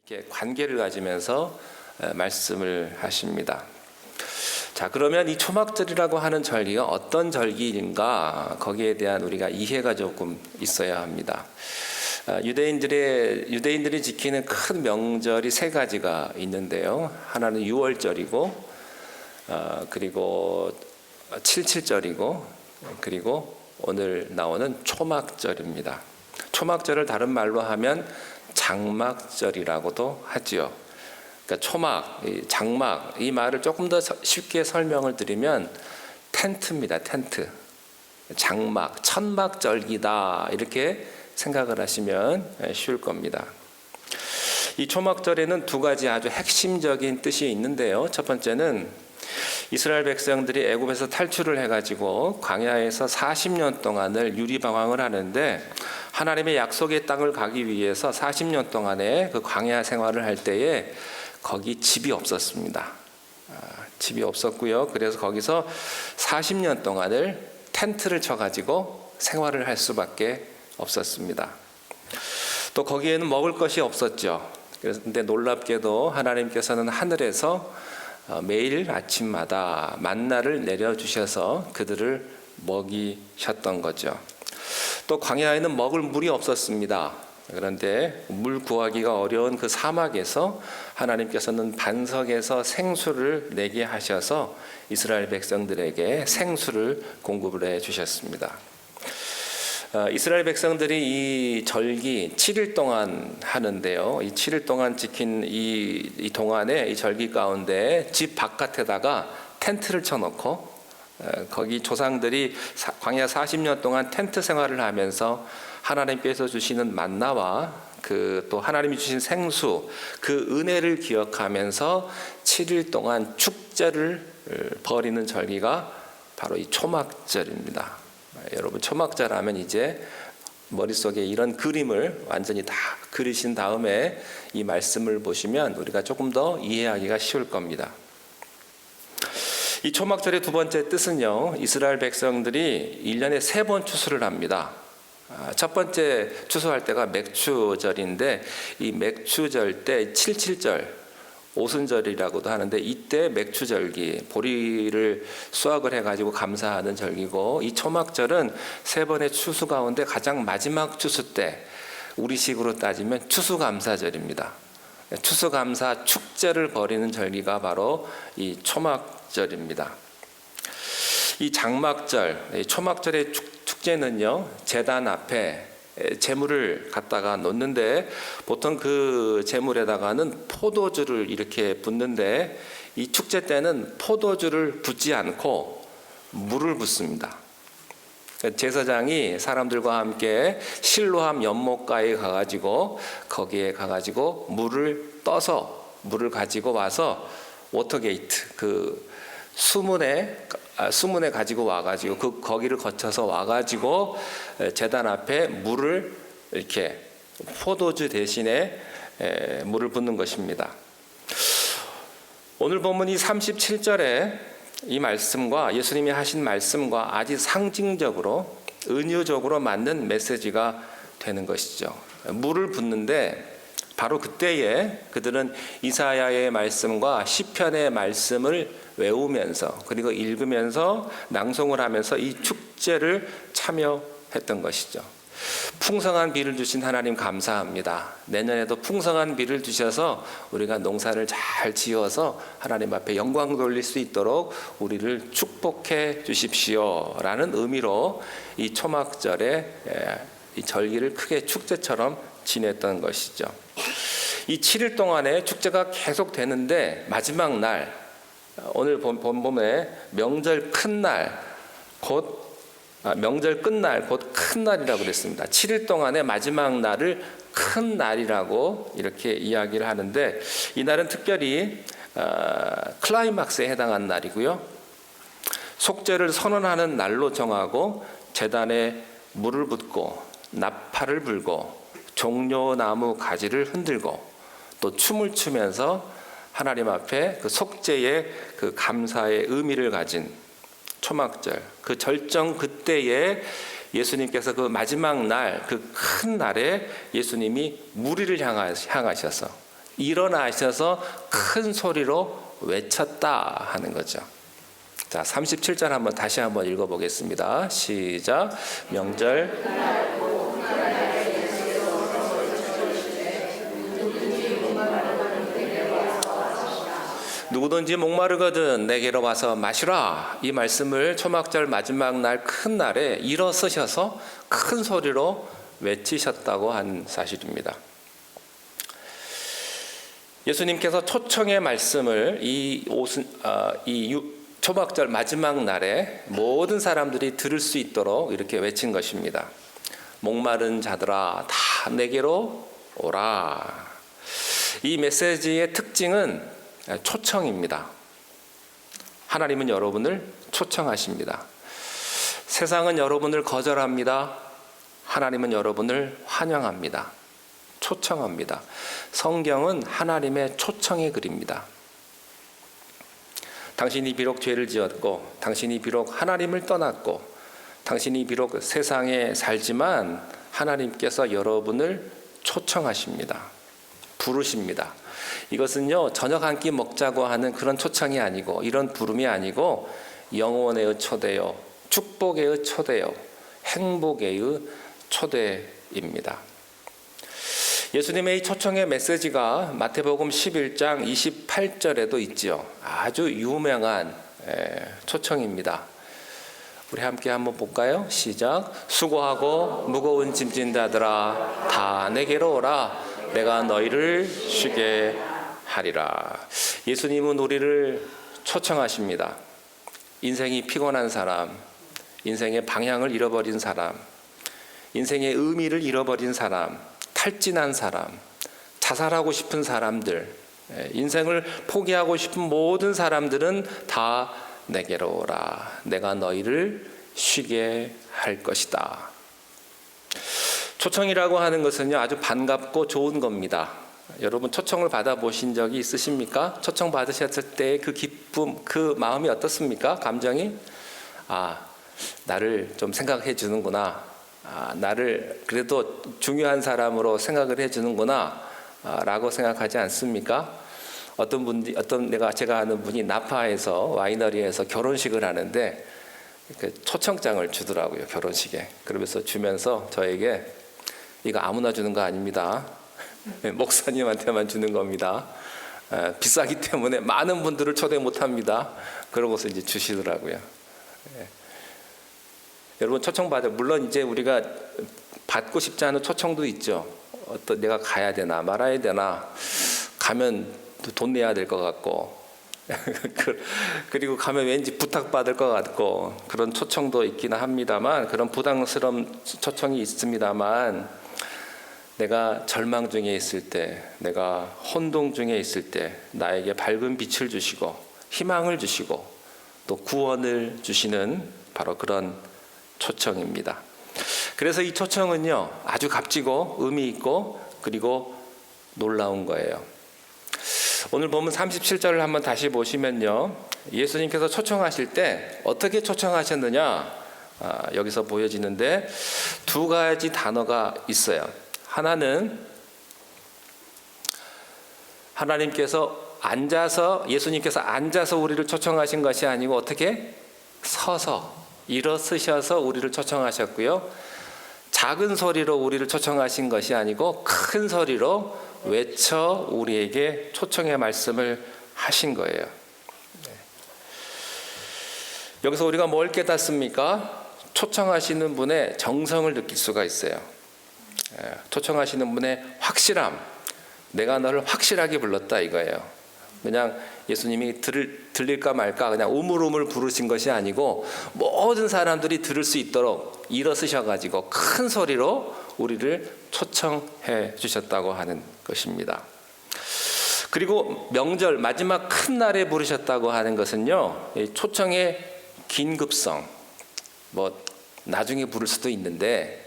이렇게 관계를 가지면서 말씀을 하십니다. 자, 그러면 이 초막절이라고 하는 절기가 어떤 절기인가, 거기에 대한 우리가 이해가 조금 있어야 합니다. 유대인들이 지키는 큰 명절이 세 가지가 있는데요. 하나는 유월절이고, 그리고 칠칠절이고, 그리고 오늘 나오는 초막절입니다. 초막절을 다른 말로 하면 장막절이라고도 하지요. 그러니까 초막, 장막, 이 말을 조금 더 쉽게 설명을 드리면 텐트입니다. 텐트. 장막, 천막절기다, 이렇게 생각을 하시면 쉬울 겁니다. 이 초막절에는 두 가지 아주 핵심적인 뜻이 있는데요. 첫 번째는 이스라엘 백성들이 애굽에서 탈출을 해가지고 광야에서 40년 동안을 유리방황을 하는데, 하나님의 약속의 땅을 가기 위해서 40년 동안의 그 광야 생활을 할 때에 거기 집이 없었습니다. 집이 없었고요. 그래서 거기서 40년 동안을 텐트를 쳐가지고 생활을 할 수밖에 없었습니다. 또 거기에는 먹을 것이 없었죠. 그런데 놀랍게도 하나님께서는 하늘에서 매일 아침마다 만나를 내려주셔서 그들을 먹이셨던 거죠. 또 광야에는 먹을 물이 없었습니다. 그런데 물 구하기가 어려운 그 사막에서 하나님께서는 반석에서 생수를 내게 하셔서 이스라엘 백성들에게 생수를 공급을 해 주셨습니다. 이스라엘 백성들이 이 절기 7일 동안 하는데요. 이 7일 동안 지킨 이 동안에, 이 절기 가운데 집 바깥에다가 텐트를 쳐놓고, 거기 조상들이 광야 40년 동안 텐트 생활을 하면서 하나님께서 주시는 만나와 그 또 하나님이 주신 생수, 그 은혜를 기억하면서 7일 동안 축제를 벌이는 절기가 바로 이 초막절입니다. 여러분, 초막절 하면 이제 머릿속에 이런 그림을 완전히 다 그리신 다음에 이 말씀을 보시면 우리가 조금 더 이해하기가 쉬울 겁니다. 이 초막절의 두 번째 뜻은요, 이스라엘 백성들이 1년에 3번 추수를 합니다. 첫 번째 추수할 때가 맥추절인데, 이 맥추절 때 칠칠절, 오순절이라고도 하는데, 이때 맥추절기, 보리를 수확을 해가지고 감사하는 절기고, 이 초막절은 3번의 추수 가운데 가장 마지막 추수 때, 우리식으로 따지면 추수감사절입니다. 추수감사 축제를 벌이는 절기가 바로 이 초막절입니다. 이 장막절, 이 초막절의 축제는요, 제단 앞에 제물을 갖다가 놓는데, 보통 그 제물에다가는 포도주를 이렇게 붓는데, 이 축제 때는 포도주를 붓지 않고 물을 붓습니다. 제사장이 사람들과 함께 실로암 연못가에 가가지고, 거기에 가가지고 물을 떠서, 물을 가지고 와서 워터게이트, 그 수문에 가지고 와가지고, 거기를 거쳐서 와가지고 제단 앞에 물을 이렇게 포도주 대신에 물을 붓는 것입니다. 오늘 본문 이 37절에 이 말씀과 예수님이 하신 말씀과 아주 상징적으로, 은유적으로 맞는 메시지가 되는 것이죠. 물을 붓는데, 바로 그때에 그들은 이사야의 말씀과 시편의 말씀을 외우면서, 그리고 읽으면서 낭송을 하면서 이 축제를 참여했던 것이죠. 풍성한 비를 주신 하나님 감사합니다. 내년에도 풍성한 비를 주셔서 우리가 농사를 잘 지어서 하나님 앞에 영광 돌릴 수 있도록 우리를 축복해 주십시오 라는 의미로 이 초막절에 이 절기를 크게 축제처럼 지냈던 것이죠. 이 7일 동안의 축제가 계속 되는데, 마지막 날, 오늘 본문에 명절 끝날 곧 큰 날이라고 그랬습니다. 7일 동안의 마지막 날을 큰 날이라고 이렇게 이야기를 하는데, 이 날은 특별히 클라이막스에 해당한 날이고요, 속죄를 선언하는 날로 정하고, 제단에 물을 붓고 나팔을 불고 종려나무 가지를 흔들고 또 춤을 추면서 하나님 앞에 그 속죄의 그 감사의 의미를 가진 초막절, 그 절정 그때에 예수님께서 그 마지막 날, 그 큰 날에 예수님이 무리를 향하셔서 일어나셔서 큰 소리로 외쳤다 하는 거죠. 자, 37절 한번 다시 한번 읽어보겠습니다. 시작. 명절 누구든지 목마르거든 내게로 와서 마시라. 이 말씀을 초막절 마지막 날 큰 날에 일어서셔서 큰 소리로 외치셨다고 한 사실입니다. 예수님께서 초청의 말씀을 이 초막절 마지막 날에 모든 사람들이 들을 수 있도록 이렇게 외친 것입니다. 목마른 자들아 다 내게로 오라. 이 메시지의 특징은 초청입니다. 하나님은 여러분을 초청하십니다. 세상은 여러분을 거절합니다. 하나님은 여러분을 환영합니다. 초청합니다. 성경은 하나님의 초청의 글입니다. 당신이 비록 죄를 지었고, 당신이 비록 하나님을 떠났고, 당신이 비록 세상에 살지만 하나님께서 여러분을 초청하십니다. 부르십니다. 이것은요, 저녁 한 끼 먹자고 하는 그런 초청이 아니고, 이런 부름이 아니고, 영혼의 초대요, 축복의 초대요, 행복의 초대입니다. 예수님의 이 초청의 메시지가 마태복음 11장 28절에도 있지요. 아주 유명한 초청입니다. 우리 함께 한번 볼까요? 시작. 수고하고 무거운 짐진 자들아 다 내게로 오라. 내가 너희를 쉬게 하리라. 예수님은 우리를 초청하십니다. 인생이 피곤한 사람, 인생의 방향을 잃어버린 사람, 인생의 의미를 잃어버린 사람, 탈진한 사람, 자살하고 싶은 사람들, 인생을 포기하고 싶은 모든 사람들은 다 내게로 오라. 내가 너희를 쉬게 할 것이다. 초청이라고 하는 것은요, 아주 반갑고 좋은 겁니다. 여러분 초청을 받아보신 적이 있으십니까? 초청 받으셨을 때 그 기쁨, 그 마음이 어떻습니까? 감정이? 나를 좀 생각해 주는구나. 나를 그래도 중요한 사람으로 생각을 해 주는구나. 라고 생각하지 않습니까? 제가 아는 분이 나파에서 와이너리에서 결혼식을 하는데 그 초청장을 주더라고요, 결혼식에. 그러면서 주면서 저에게 이거 아무나 주는 거 아닙니다. 목사님한테만 주는 겁니다. 비싸기 때문에 많은 분들을 초대 못합니다. 그러고서 이제 주시더라고요. 여러분 물론 이제 우리가 받고 싶지 않은 초청도 있죠. 내가 가야 되나 말아야 되나, 가면 돈 내야 될 것 같고 그리고 가면 왠지 부탁받을 것 같고, 그런 초청도 있기는 합니다만, 그런 부담스러운 초청이 있습니다만, 내가 절망 중에 있을 때, 내가 혼동 중에 있을 때 나에게 밝은 빛을 주시고 희망을 주시고 또 구원을 주시는 바로 그런 초청입니다. 그래서 이 초청은요, 아주 값지고 의미 있고 그리고 놀라운 거예요. 오늘 보면 37절을 한번 다시 보시면요, 예수님께서 초청하실 때 어떻게 초청하셨느냐, 여기서 보여지는데 두 가지 단어가 있어요. 하나는 예수님께서 앉아서 우리를 초청하신 것이 아니고 어떻게? 서서, 일어서셔서 우리를 초청하셨고요. 작은 소리로 우리를 초청하신 것이 아니고 큰 소리로 외쳐 우리에게 초청의 말씀을 하신 거예요. 여기서 우리가 뭘 깨닫습니까? 초청하시는 분의 정성을 느낄 수가 있어요. 초청하시는 분의 확실함, 내가 너를 확실하게 불렀다 이거예요. 그냥 예수님이 들릴까 말까 그냥 우물우물 부르신 것이 아니고 모든 사람들이 들을 수 있도록 일어서셔가지고 큰 소리로 우리를 초청해 주셨다고 하는 것입니다. 그리고 명절 마지막 큰 날에 부르셨다고 하는 것은요, 초청의 긴급성, 나중에 부를 수도 있는데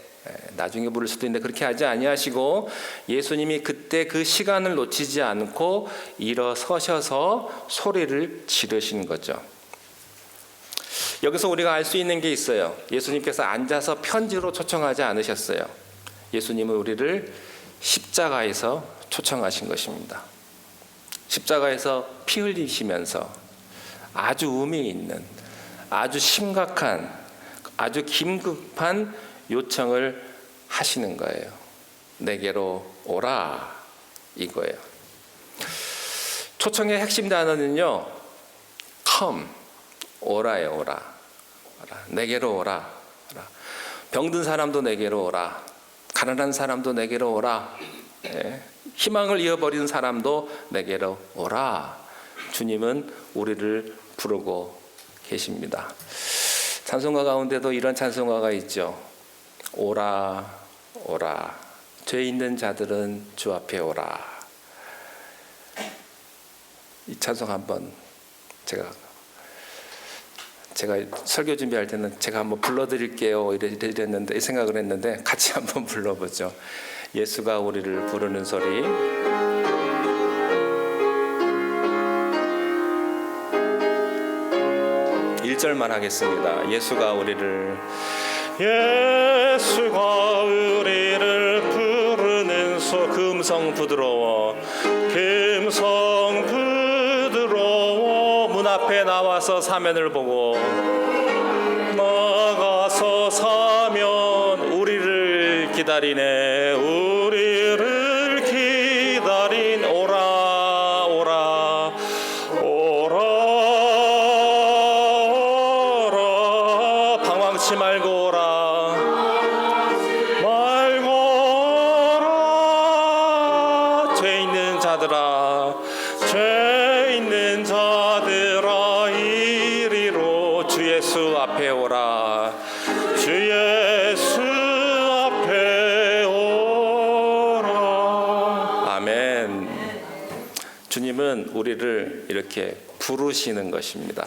그렇게 하지 아니하시고 예수님이 그때 그 시간을 놓치지 않고 일어서셔서 소리를 지르신 거죠. 여기서 우리가 알 수 있는 게 있어요. 예수님께서 앉아서 편지로 초청하지 않으셨어요. 예수님은 우리를 십자가에서 초청하신 것입니다. 십자가에서 피 흘리시면서 아주 의미 있는, 아주 심각한, 아주 긴급한 요청을 하시는 거예요. 내게로 오라, 이거예요. 초청의 핵심 단어는요, come, 오라예요. 오라. 내게로 오라. 병든 사람도 내게로 오라. 가난한 사람도 내게로 오라. 희망을 잃어버린 사람도 내게로 오라. 주님은 우리를 부르고 계십니다. 찬송가 가운데도 이런 찬송가가 있죠. 오라 오라 죄 있는 자들은 주 앞에 오라. 이 찬송 한번 제가 설교 준비할 때는 제가 한번 불러드릴게요 이랬는데, 이 생각을 했는데 같이 한번 불러보죠. 예수가 우리를 부르는 소리. 1절만 하겠습니다. 예수가 우리를 부르는 소. 금성 부드러워 문 앞에 나와서 사면을 보고 나가서 사면 우리를 기다리네. 우리를 기다린 오라 오라 오라 오라. 방황치 말고 오라 말고 오라. 죄 있는 자들아 죄 있는 자들아 이리로 주 예수 앞에 오라. 주 예수 앞에 오라. 아멘. 주님은 우리를 이렇게 부르시는 것입니다.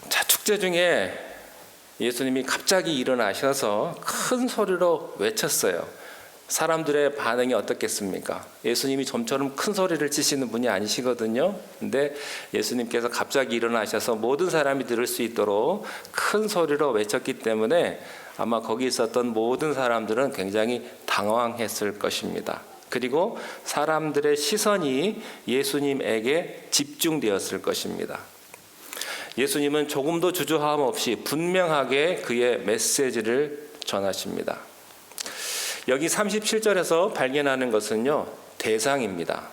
자, 축제 중에 예수님이 갑자기 일어나셔서 큰 소리로 외쳤어요. 사람들의 반응이 어떻겠습니까? 예수님이 좀처럼 큰 소리를 치시는 분이 아니시거든요. 근데 예수님께서 갑자기 일어나셔서 모든 사람이 들을 수 있도록 큰 소리로 외쳤기 때문에 아마 거기 있었던 모든 사람들은 굉장히 당황했을 것입니다. 그리고 사람들의 시선이 예수님에게 집중되었을 것입니다. 예수님은 조금도 주저함 없이 분명하게 그의 메시지를 전하십니다. 여기 37절에서 발견하는 것은요, 대상입니다.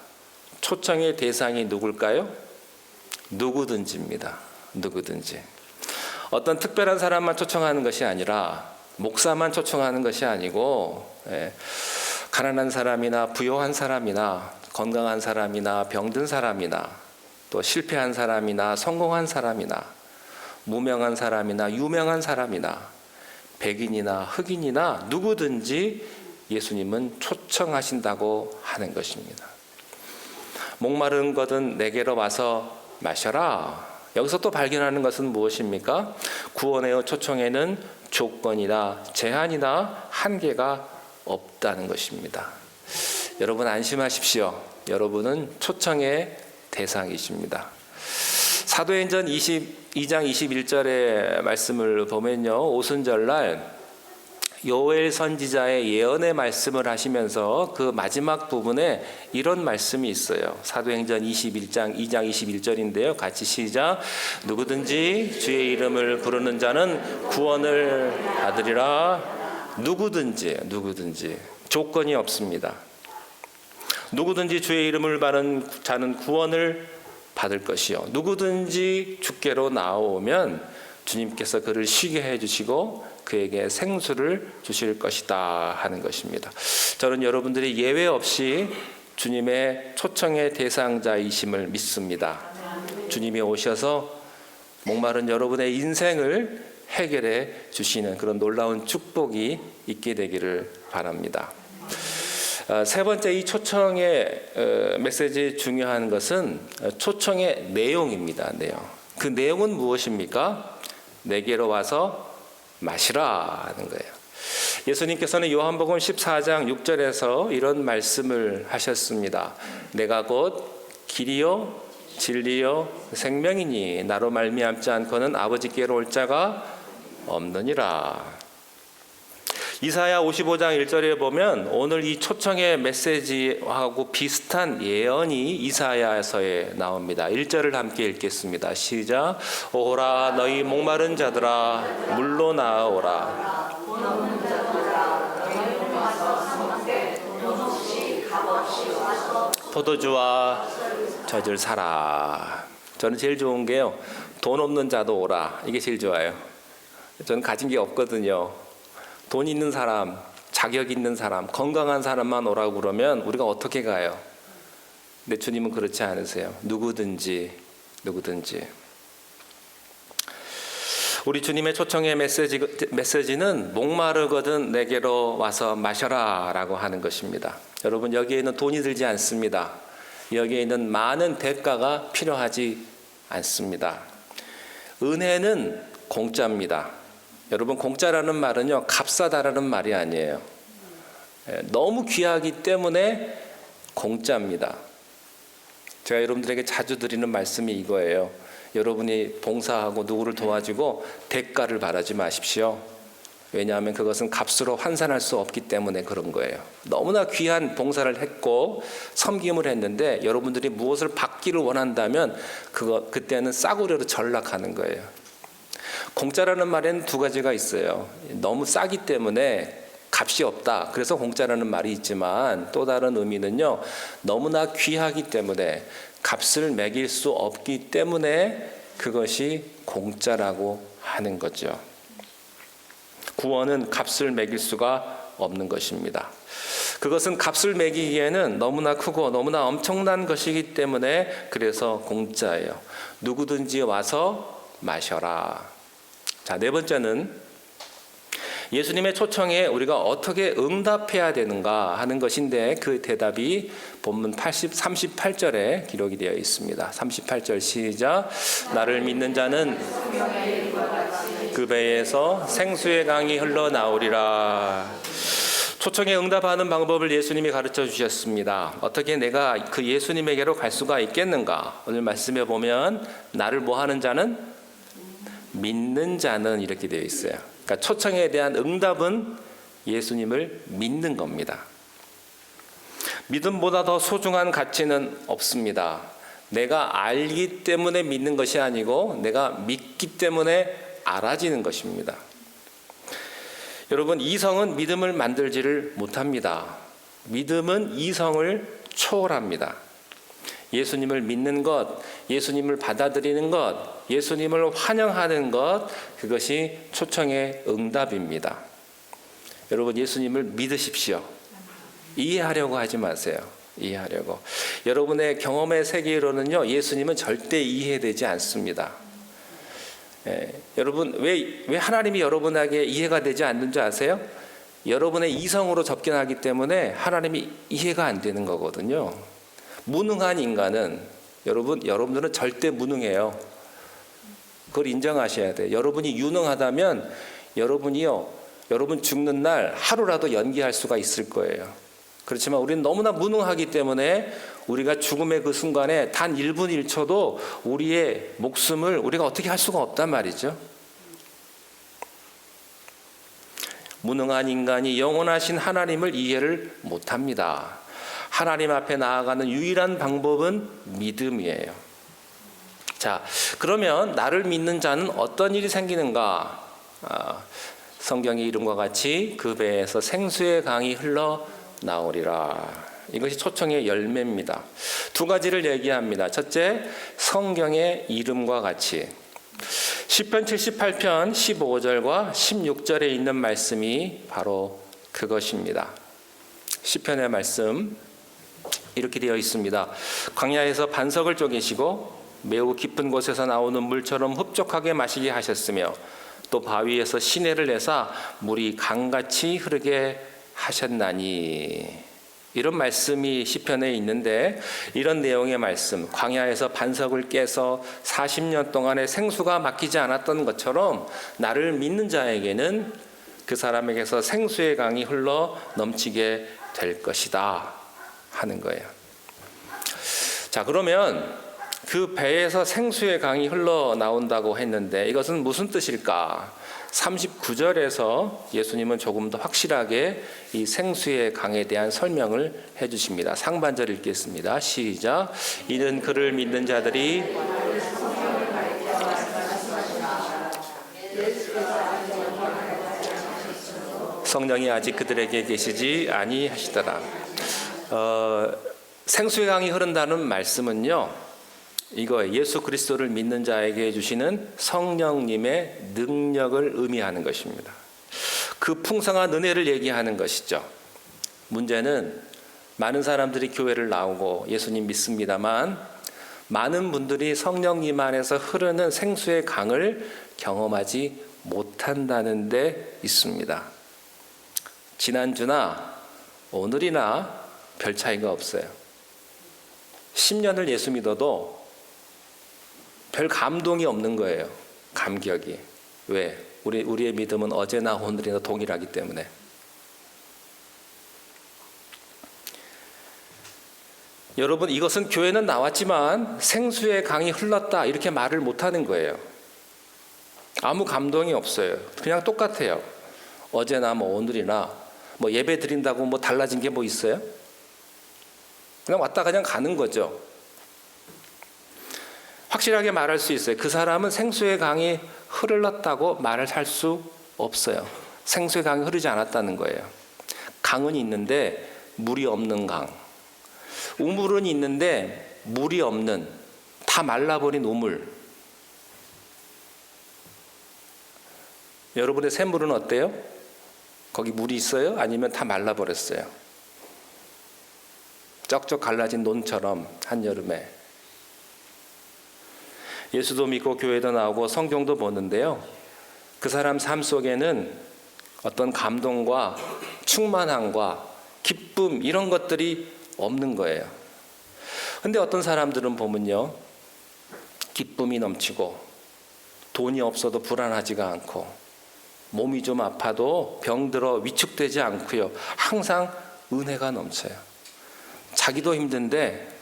초청의 대상이 누굴까요? 누구든지입니다. 누구든지. 어떤 특별한 사람만 초청하는 것이 아니라, 목사만 초청하는 것이 아니고, 가난한 사람이나 부요한 사람이나 건강한 사람이나 병든 사람이나 또 실패한 사람이나 성공한 사람이나 무명한 사람이나 유명한 사람이나 백인이나 흑인이나 누구든지 예수님은 초청하신다고 하는 것입니다. 목마른 것은 내게로 와서 마셔라. 여기서 또 발견하는 것은 무엇입니까? 구원의 초청에는 조건이나 제한이나 한계가 없다는 것입니다. 여러분 안심하십시오. 여러분은 초청의 대상이십니다. 사도행전 22장 21절의 말씀을 보면요, 오순절날 요엘 선지자의 예언의 말씀을 하시면서 그 마지막 부분에 이런 말씀이 있어요. 사도행전 21장 2장 21절인데요. 같이 시작. 누구든지 주의 이름을 부르는 자는 구원을 받으리라. 누구든지 조건이 없습니다. 누구든지 주의 이름을 받는 자는 구원을 받을 것이요. 누구든지 주께로 나오면 주님께서 그를 쉬게 해주시고 그에게 생수를 주실 것이다 하는 것입니다. 저는 여러분들이 예외 없이 주님의 초청의 대상자이심을 믿습니다. 주님이 오셔서 목마른 여러분의 인생을 해결해 주시는 그런 놀라운 축복이 있게 되기를 바랍니다. 세 번째, 이 초청의 메시지 중요한 것은 초청의 내용입니다. 내용. 그 내용은 무엇입니까? 내게로 와서 마시라 하는 거예요. 예수님께서는 요한복음 14장 6절에서 이런 말씀을 하셨습니다. 내가 곧 길이요 진리요 생명이니 나로 말미암지 않고는 아버지께로 올 자가 없느니라. 이사야 55장 1절에 보면 오늘 이 초청의 메시지하고 비슷한 예언이 이사야서에 나옵니다. 1절을 함께 읽겠습니다. 시작. 오라 너희 목마른 자들아 물로 나아오라. 포도주와 젖을 사라. 저는 제일 좋은 게요, 돈 없는 자도 오라. 이게 제일 좋아요. 저는 가진 게 없거든요. 돈 있는 사람, 자격 있는 사람, 건강한 사람만 오라고 그러면 우리가 어떻게 가요? 근데 주님은 그렇지 않으세요. 누구든지. 우리 주님의 초청의 메시지는 목마르거든 내게로 와서 마셔라 라고 하는 것입니다. 여러분, 여기에는 돈이 들지 않습니다. 여기에는 많은 대가가 필요하지 않습니다. 은혜는 공짜입니다. 여러분, 공짜라는 말은요, 값싸다라는 말이 아니에요. 너무 귀하기 때문에 공짜입니다. 제가 여러분들에게 자주 드리는 말씀이 이거예요. 여러분이 봉사하고 누구를 도와주고 대가를 바라지 마십시오. 왜냐하면 그것은 값으로 환산할 수 없기 때문에 그런 거예요. 너무나 귀한 봉사를 했고 섬김을 했는데 여러분들이 무엇을 받기를 원한다면 그때는 싸구려로 전락하는 거예요. 공짜라는 말에는 두 가지가 있어요. 너무 싸기 때문에 값이 없다. 그래서 공짜라는 말이 있지만 또 다른 의미는요, 너무나 귀하기 때문에 값을 매길 수 없기 때문에 그것이 공짜라고 하는 거죠. 구원은 값을 매길 수가 없는 것입니다. 그것은 값을 매기기에는 너무나 크고 너무나 엄청난 것이기 때문에 그래서 공짜예요. 누구든지 와서 마셔라. 자, 네 번째는 예수님의 초청에 우리가 어떻게 응답해야 되는가 하는 것인데 그 대답이 본문 38절에 기록이 되어 있습니다. 38절 시작. 나를 믿는 자는 그 배에서 생수의 강이 흘러나오리라. 초청에 응답하는 방법을 예수님이 가르쳐 주셨습니다. 어떻게 내가 그 예수님에게로 갈 수가 있겠는가? 오늘 말씀에 보면 나를 뭐 하는 자는? 믿는 자는 이렇게 되어 있어요. 그러니까 초청에 대한 응답은 예수님을 믿는 겁니다. 믿음보다 더 소중한 가치는 없습니다. 내가 알기 때문에 믿는 것이 아니고 내가 믿기 때문에 알아지는 것입니다. 여러분, 이성은 믿음을 만들지를 못합니다. 믿음은 이성을 초월합니다. 예수님을 믿는 것, 예수님을 받아들이는 것, 예수님을 환영하는 것, 그것이 초청의 응답입니다. 여러분, 예수님을 믿으십시오. 이해하려고 하지 마세요. 이해하려고. 여러분의 경험의 세계로는요, 예수님은 절대 이해되지 않습니다. 여러분, 왜 하나님이 여러분에게 이해가 되지 않는 줄 아세요? 여러분의 이성으로 접근하기 때문에 하나님이 이해가 안 되는 거거든요. 무능한 인간은 여러분들은 절대 무능해요. 그걸 인정하셔야 돼요. 여러분이 유능하다면 여러분 죽는 날 하루라도 연기할 수가 있을 거예요. 그렇지만 우리는 너무나 무능하기 때문에 우리가 죽음의 그 순간에 단 1분 1초도 우리의 목숨을 우리가 어떻게 할 수가 없단 말이죠. 무능한 인간이 영원하신 하나님을 이해를 못합니다. 하나님 앞에 나아가는 유일한 방법은 믿음이에요. 자, 그러면 나를 믿는 자는 어떤 일이 생기는가? 성경의 이름과 같이 그 배에서 생수의 강이 흘러나오리라. 이것이 초청의 열매입니다. 두 가지를 얘기합니다. 첫째, 성경의 이름과 같이. 시편 78편 15절과 16절에 있는 말씀이 바로 그것입니다. 시편의 말씀 이렇게 되어 있습니다. 광야에서 반석을 쪼개시고 매우 깊은 곳에서 나오는 물처럼 흡족하게 마시게 하셨으며 또 바위에서 시내를 내사 물이 강같이 흐르게 하셨나니. 이런 말씀이 시편에 있는데 이런 내용의 말씀, 광야에서 반석을 깨서 40년 동안의 생수가 막히지 않았던 것처럼 나를 믿는 자에게는 그 사람에게서 생수의 강이 흘러 넘치게 될 것이다 하는 거예요. 자, 그러면 그 배에서 생수의 강이 흘러나온다고 했는데 이것은 무슨 뜻일까? 39절에서 예수님은 조금 더 확실하게 이 생수의 강에 대한 설명을 해주십니다. 상반절 읽겠습니다. 시작. 이는 그를 믿는 자들이 성령이 아직 그들에게 계시지 아니하시더라. 생수의 강이 흐른다는 말씀은요, 이거 예수 그리스도를 믿는 자에게 주시는 성령님의 능력을 의미하는 것입니다. 그 풍성한 은혜를 얘기하는 것이죠. 문제는 많은 사람들이 교회를 나오고 예수님 믿습니다만 많은 분들이 성령님 안에서 흐르는 생수의 강을 경험하지 못한다는 데 있습니다. 지난주나 오늘이나 별 차이가 없어요. 10년을 예수 믿어도 별 감동이 없는 거예요. 감격이. 왜? 우리의 믿음은 어제나 오늘이나 동일하기 때문에. 여러분, 이것은 교회는 나왔지만 생수의 강이 흘렀다 이렇게 말을 못하는 거예요. 아무 감동이 없어요. 그냥 똑같아요. 어제나 오늘이나 예배 드린다고 달라진 게 있어요? 그냥 왔다 그냥 가는 거죠. 확실하게 말할 수 있어요. 그 사람은 생수의 강이 흘렀다고 말을 할 수 없어요. 생수의 강이 흐르지 않았다는 거예요. 강은 있는데 물이 없는 강. 우물은 있는데 물이 없는, 다 말라버린 우물. 여러분의 샘물은 어때요? 거기 물이 있어요? 아니면 다 말라버렸어요? 쩍쩍 갈라진 논처럼 한여름에. 예수도 믿고 교회도 나오고 성경도 보는데요, 그 사람 삶 속에는 어떤 감동과 충만함과 기쁨 이런 것들이 없는 거예요. 근데 어떤 사람들은 보면요, 기쁨이 넘치고 돈이 없어도 불안하지가 않고 몸이 좀 아파도 병들어 위축되지 않고요, 항상 은혜가 넘쳐요. 자기도 힘든데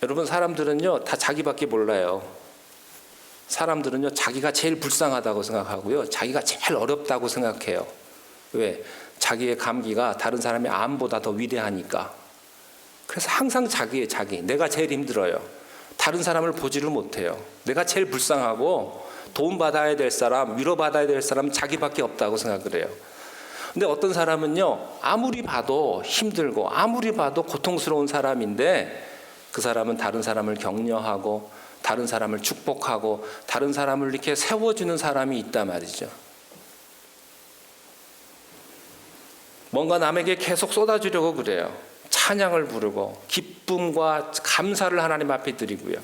여러분, 사람들은요 다 자기밖에 몰라요. 사람들은요 자기가 제일 불쌍하다고 생각하고요, 자기가 제일 어렵다고 생각해요. 왜? 자기의 감기가 다른 사람의 암보다 더 위대하니까. 그래서 항상 자기 내가 제일 힘들어요. 다른 사람을 보지를 못해요. 내가 제일 불쌍하고 도움받아야 될 사람, 위로받아야 될 사람은 자기밖에 없다고 생각을 해요. 근데 어떤 사람은요, 아무리 봐도 힘들고 아무리 봐도 고통스러운 사람인데 그 사람은 다른 사람을 격려하고 다른 사람을 축복하고 다른 사람을 이렇게 세워주는 사람이 있단 말이죠. 뭔가 남에게 계속 쏟아주려고 그래요. 찬양을 부르고 기쁨과 감사를 하나님 앞에 드리고요.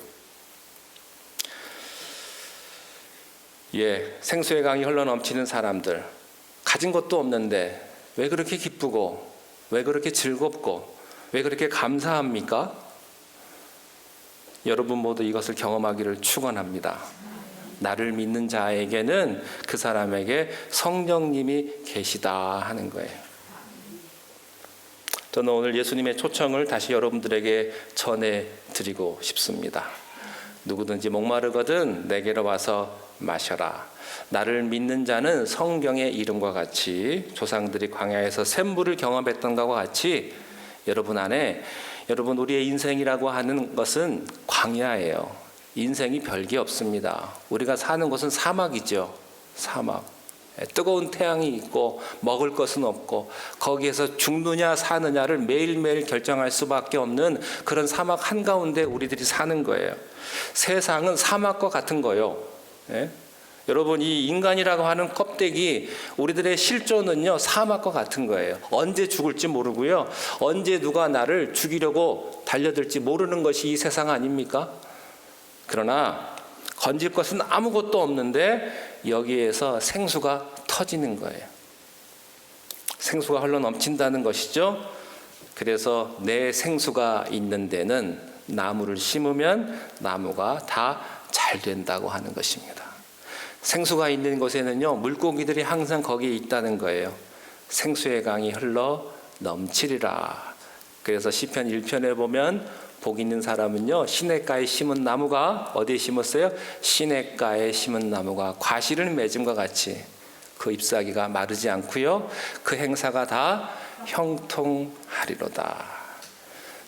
생수의 강이 흘러넘치는 사람들, 가진 것도 없는데 왜 그렇게 기쁘고 왜 그렇게 즐겁고 왜 그렇게 감사합니까? 여러분 모두 이것을 경험하기를 축원합니다. 나를 믿는 자에게는 그 사람에게 성령님이 계시다 하는 거예요. 저는 오늘 예수님의 초청을 다시 여러분들에게 전해드리고 싶습니다. 누구든지 목마르거든 내게로 와서 마셔라. 나를 믿는 자는 성경의 이름과 같이 조상들이 광야에서 샘물을 경험했던 것과 같이 여러분 안에, 여러분 우리의 인생이라고 하는 것은 광야예요. 인생이 별게 없습니다. 우리가 사는 곳은 사막이죠. 사막. 뜨거운 태양이 있고 먹을 것은 없고 거기에서 죽느냐 사느냐를 매일매일 결정할 수밖에 없는 그런 사막 한가운데 우리들이 사는 거예요. 세상은 사막과 같은 거예요. 여러분, 이 인간이라고 하는 껍데기, 우리들의 실존은요 사막과 같은 거예요. 언제 죽을지 모르고요, 언제 누가 나를 죽이려고 달려들지 모르는 것이 이 세상 아닙니까? 그러나 건질 것은 아무것도 없는데 여기에서 생수가 터지는 거예요. 생수가 흘러 넘친다는 것이죠. 그래서 내 생수가 있는 데는 나무를 심으면 나무가 다 잘 된다고 하는 것입니다. 생수가 있는 곳에는요 물고기들이 항상 거기에 있다는 거예요. 생수의 강이 흘러 넘치리라. 그래서 시편 1편에 보면 복 있는 사람은요, 시냇가에 심은 나무가 어디에 심었어요? 시냇가에 심은 나무가 과실을 맺음과 같이 그 잎사귀가 마르지 않고요, 그 행사가 다 형통하리로다.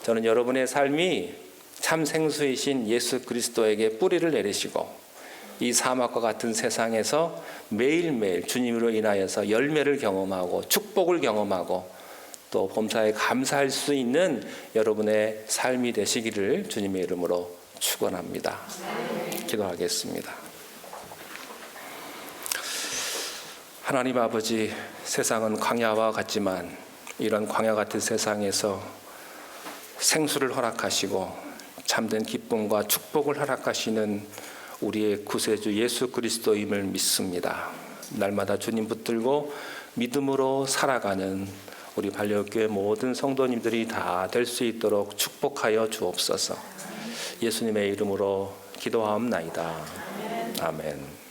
저는 여러분의 삶이 참 생수이신 예수 그리스도에게 뿌리를 내리시고 이 사막과 같은 세상에서 매일매일 주님으로 인하여서 열매를 경험하고 축복을 경험하고 또 범사에 감사할 수 있는 여러분의 삶이 되시기를 주님의 이름으로 축원합니다. 기도하겠습니다. 하나님 아버지, 세상은 광야와 같지만 이런 광야 같은 세상에서 생수를 허락하시고 참된 기쁨과 축복을 허락하시는 우리의 구세주 예수 그리스도임을 믿습니다. 날마다 주님 붙들고 믿음으로 살아가는 우리 발려교회 모든 성도님들이 다 될 수 있도록 축복하여 주옵소서. 예수님의 이름으로 기도하옵나이다. 아멘.